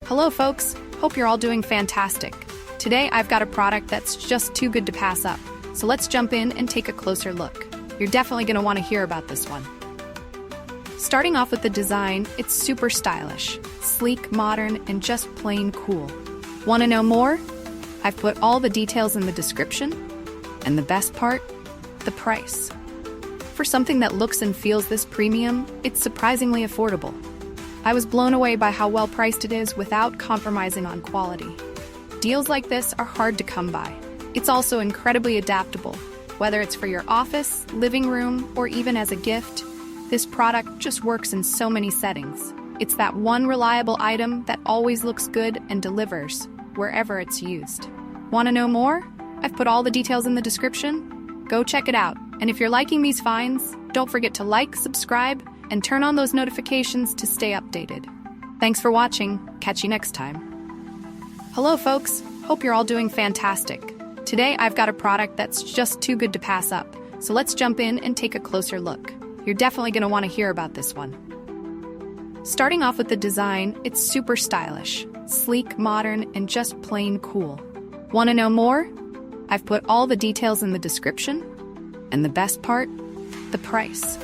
Hello folks, hope you're all doing fantastic. Today I've got a product that's just too good to pass up, so let's jump in and take a closer look. You're definitely going to want to hear about this one. Starting off with the design, it's super stylish, sleek, modern, and just plain cool. Want to know more? I've put all the details in the description, and the best part? The price. For something that looks and feels this premium, it's surprisingly affordable. I was blown away by how well priced it is without compromising on quality. Deals like this are hard to come by. It's also incredibly adaptable. Whether it's for your office, living room, or even as a gift, this product just works in so many settings. It's that one reliable item that always looks good and delivers wherever it's used. Want to know more? I've put all the details in the description. Go check it out. And if you're liking these finds, don't forget to like, subscribe, and turn on those notifications to stay updated. Thanks for watching. Catch you next time. Hello folks, hope you're all doing fantastic. Today I've got a product that's just too good to pass up, so let's jump in and take a closer look. You're definitely going to want to hear about this one. Starting off with the design, it's super stylish, sleek, modern, and just plain cool. Want to know more? I've put all the details in the description, and the best part? The price.